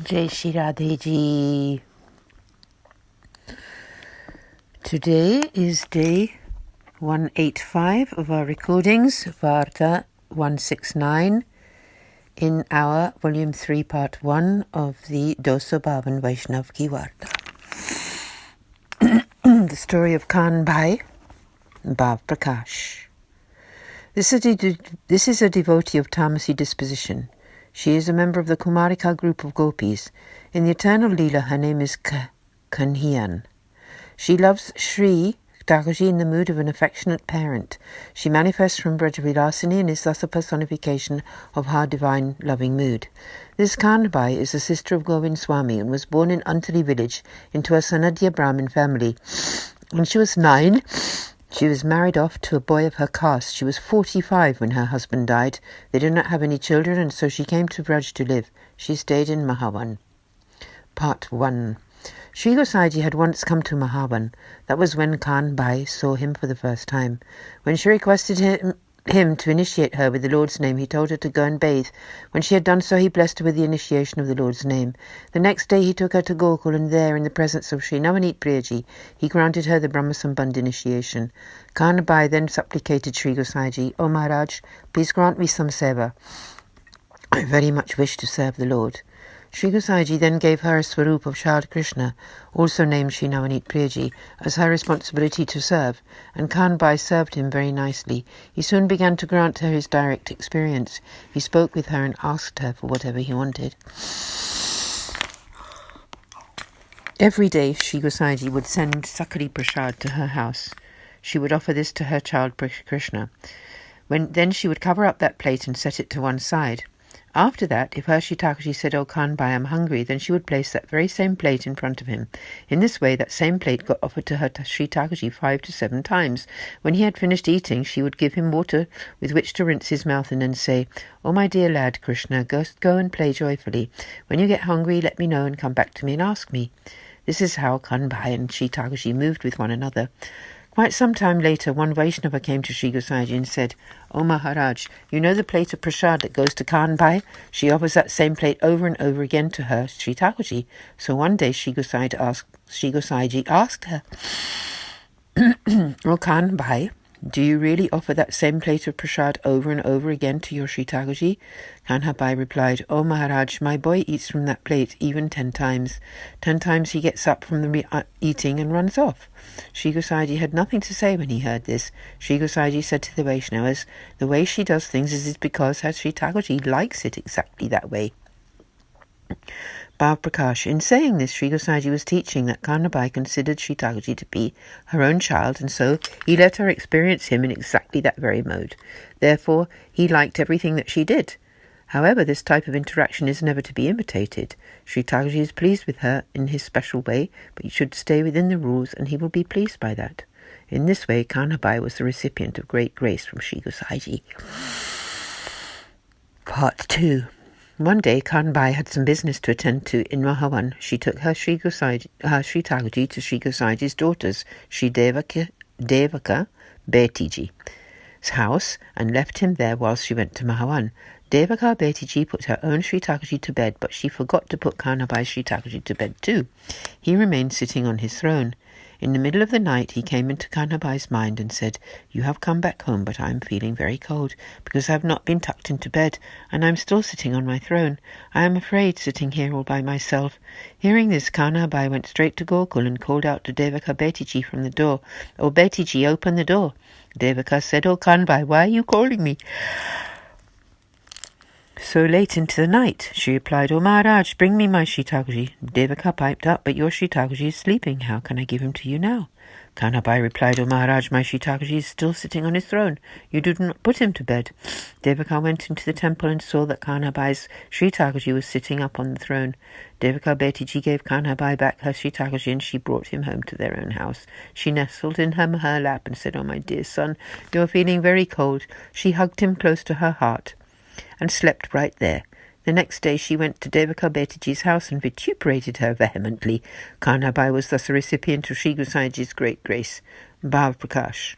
Jai Shri Radhe Ji. Today is day 185 of our recordings, Varta 169, in our volume 3, part 1 of the Doso Bhavan Vaishnav Ki Varta. The story of Kaan by Bhav Prakash. This is a devotee of Tamasi disposition. She is a member of the Kumarika group of gopis. In the eternal Leela, her name is Kanhiyan. She loves Sri Thakurji in the mood of an affectionate parent. She manifests from Vraja Vilasini and is thus a personification of her divine loving mood. This Kanbai is the sister of Govind Swami and was born in Antari village into a Sanadhya Brahmin family. When she was 9, she was married off to a boy of her caste. She was 45 when her husband died. They did not have any children, and so she came to Vraj to live. She stayed in Mahavan. Part 1. Sri Gosaiji had once come to Mahavan. That was when Kaan Bai saw him for the first time. When she requested him to initiate her with the Lord's name, he told her to go and bathe. When she had done so, he blessed her with the initiation of the Lord's name. The next day he took her to Gokul, and there, in the presence of Sri Navanit Priyaji, he granted her the Brahmasambandh initiation. Kaan Bai then supplicated Sri Gosaiji, "O Maharaj, please grant me some seva. I very much wish to serve the Lord." Sri Gosaiji then gave her a swarup of child Krishna, also named Sri Navanit Priyaji, as her responsibility to serve, and Kaan Bai served him very nicely. He soon began to grant her his direct experience. He spoke with her and asked her for whatever he wanted. Every day Sri Gosaiji would send Sakari Prasad to her house. She would offer this to her child Krishna. Then she would cover up that plate and set it to one side. After that, if her Sri Thakurji said, "Oh, Kaan Bai, I'm hungry," then she would place that very same plate in front of him. In this way, that same plate got offered to her Sri Thakurji 5 to 7 times. When he had finished eating, she would give him water with which to rinse his mouth and then say, "Oh, my dear lad, Krishna, go and play joyfully. When you get hungry, let me know and come back to me and ask me." This is how Kaan Bai and Sri Thakurji moved with one another. Quite some time later, one Vaishnava came to Sri Gosaiji and said, "O Maharaj, you know the plate of prasad that goes to Kaan Bai? She offers that same plate over and over again to her Sri Thakurji." So one day Sri Gosaiji asked her, "O Kaan Bai, do you really offer that same plate of prasad over and over again to your Sri Thakurji?" Kaan Bai replied, "O Maharaj, my boy eats from that plate even 10 times. 10 times he gets up from the eating and runs off." Sri Gosaiji had nothing to say when he heard this. Sri Gosaiji said to the Vaishnavas, "The way she does things is because her Sri Thakurji likes it exactly that way." Bhav Prakash. In saying this, Sri Gosaiji was teaching that Kaan Bai considered Sri Thakurji to be her own child, and so he let her experience him in exactly that very mode. Therefore, he liked everything that she did. However, this type of interaction is never to be imitated. Sri Thakurji is pleased with her in his special way, but you should stay within the rules, and he will be pleased by that. In this way, Kaan Bai was the recipient of great grace from Sri Gosaiji. Part 2. One day, Kaan Bai had some business to attend to in Mahavan. She took her Sri Thakurji to Sri Gosaiji's daughters, Sri Devaka Betiji's house, and left him there whilst she went to Mahavan. Devaka Betiji put her own Sri Thakurji to bed, but she forgot to put Kaan Bai's Sri Thakurji to bed too. He remained sitting on his throne. In the middle of the night, he came into Kaan Bai's mind and said, "You have come back home, but I am feeling very cold, because I have not been tucked into bed, and I am still sitting on my throne. I am afraid, sitting here all by myself." Hearing this, Kaan Bai went straight to Gokul and called out to Devaka Betiji from the door, "O Betiji, open the door." Devaka said, "O Kaan Bai, why are you calling me so late into the night?" She replied, "O Maharaj, bring me my Sri Thakurji." Devaka piped up, "But your Sri Thakurji is sleeping. How can I give him to you now?" Kaan Bai replied, "O Maharaj, my Sri Thakurji is still sitting on his throne. You did not put him to bed." Devaka went into the temple and saw that Kaan Bai's Sri Thakurji was sitting up on the throne. Devaka Betiji gave Kaan Bai back her Sri Thakurji, and she brought him home to their own house. She nestled in her lap and said, "Oh, my dear son, you are feeling very cold." She hugged him close to her heart and slept right there. The next day she went to Devaka Betiji's house and vituperated her vehemently. Kaan Bai was thus a recipient of Sri Gosaiji's great grace. Bhav Prakash.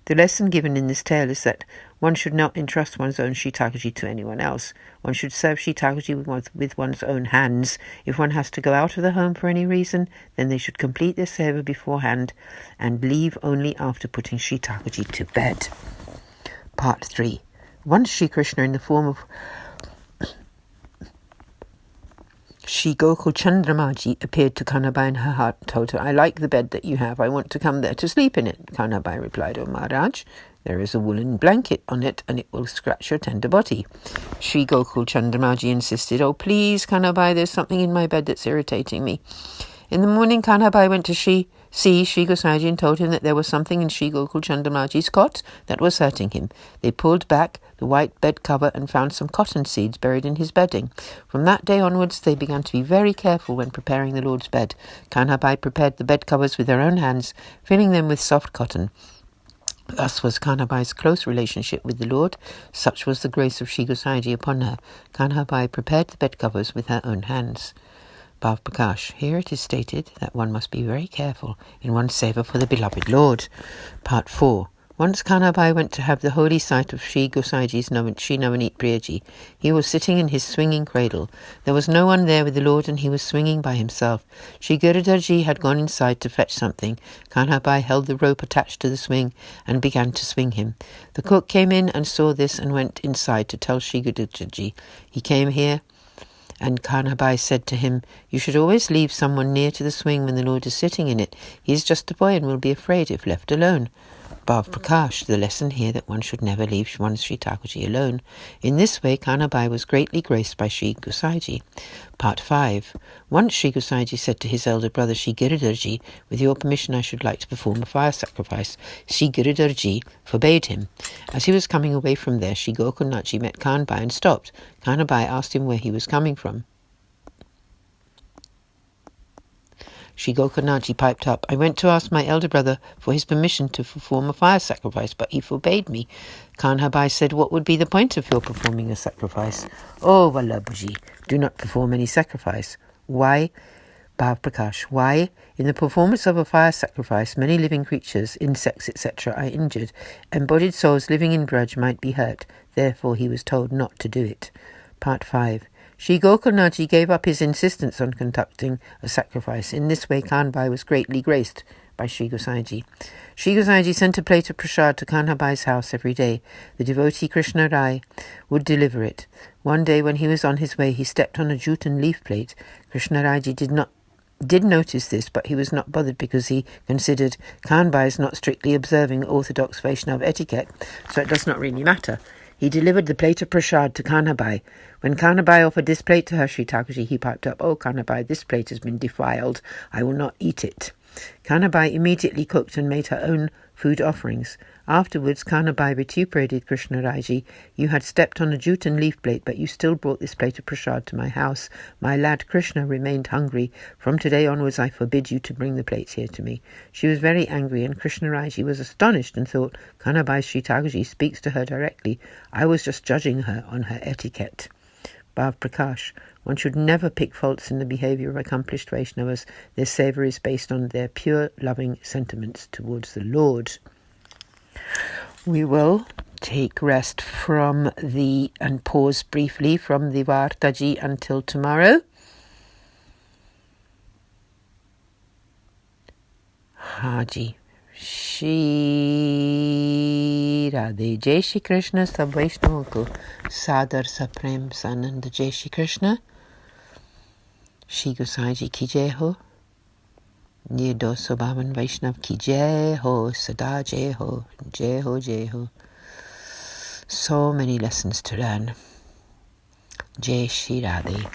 The lesson given in this tale is that one should not entrust one's own shiitake to anyone else. One should serve shiitake with one's own hands. If one has to go out of the home for any reason, then they should complete their seva beforehand and leave only after putting shiitake to bed. Part 3. Once Sri Krishna, in the form of Shri Gokul Chandramaji, appeared to Kanabai in her heart and told her, "I like the bed that you have. I want to come there to sleep in it." Kanabai replied, "O Maharaj, there is a woolen blanket on it and it will scratch your tender body." Shri Gokul Chandramaji insisted, "Oh, please, Kanabai, there's something in my bed that's irritating me." In the morning, Kanabai went to see Sri Gosaiji and told him that there was something in Shri Gokul Chandramaji's cot that was hurting him. They pulled back the white bed cover and found some cotton seeds buried in his bedding. From that day onwards, they began to be very careful when preparing the Lord's bed. Kanabai prepared the bed covers with her own hands, filling them with soft cotton. Thus was Kanabai's close relationship with the Lord. Such was the grace of Shri Gosaiji upon her. Kanabai prepared the bed covers with her own hands. Bhav Prakash. Here it is stated that one must be very careful in one's seva for the beloved Lord. Part 4. Once Kanabai went to have the holy sight of Shri Gosaiji's Shri Navaneet Priyaji. He was sitting in his swinging cradle. There was no one there with the Lord, and he was swinging by himself. Shri Giridharji had gone inside to fetch something. Kanabai held the rope attached to the swing and began to swing him. The cook came in and saw this and went inside to tell Shri Giridharji. He came here, and Kanabai said to him, "You should always leave someone near to the swing when the Lord is sitting in it. He is just a boy and will be afraid if left alone." Bhav Prakash. The lesson here that one should never leave one's shiitake alone. In this way, Kanabai was greatly graced by Shri Gosaiji. Part 5. Once Shri Gosaiji said to his elder brother Shri Giridharji, "With your permission, I should like to perform a fire sacrifice." Shri Giridharji forbade him. As he was coming away from there, Shri Gokulnathji met Kanabai and stopped. Kanabai asked him where he was coming from. Shri Gokulnathji piped up, "I went to ask my elder brother for his permission to perform a fire sacrifice, but he forbade me." Kanabai said, "What would be the point of your performing a sacrifice?" "Oh, Vallabhaji, do not perform any sacrifice." "Why?" Bhav Prakash. "Why? In the performance of a fire sacrifice, many living creatures, insects, etc. are injured. Embodied souls living in Vraja might be hurt. Therefore, he was told not to do it. Part 5. Shri Gokulnathji gave up his insistence on conducting a sacrifice. In this way, Kanabai was greatly graced by Shri Gosaiji. Shri Gosaiji sent a plate of prasad to Kanabai's house every day. The devotee Krishna Rai would deliver it. One day when he was on his way, he stepped on a jute and leaf plate. Krishna Raiji did notice this, but he was not bothered because he considered Kanabai is not strictly observing orthodox Vaishnav etiquette, so it does not really matter. He delivered the plate of prasad to Kanabai. When Kanabai offered this plate to her Sri Thakurji, he piped up, "Oh, Kanabai, this plate has been defiled. I will not eat it." Kanabai immediately cooked and made her own food offerings. Afterwards, Kanabai vituperated Krishna Raiji. "You had stepped on a jute and leaf plate, but you still brought this plate of prasad to my house. My lad Krishna remained hungry. From today onwards, I forbid you to bring the plates here to me." She was very angry, and Krishna Raiji was astonished and thought, "Kanabai Sri Thakurji speaks to her directly. I was just judging her on her etiquette." Bhav Prakash. One should never pick faults in the behaviour of accomplished Vaishnavas. Their seva is based on their pure, loving sentiments towards the Lord. We will take rest from and pause briefly from the Vartaji until tomorrow. Haji. Shri Radhe Jai Shri Krishna. Sab Vaishnavon ko Sadar Saprem Sananda Jai Shri Krishna. Shri Gosaiji ki jai ho. Ye 252 Vaishnav ki jai ho. Sada jai ho. Jai ho, jai ho. So many lessons to learn. Jai Shri Radhe.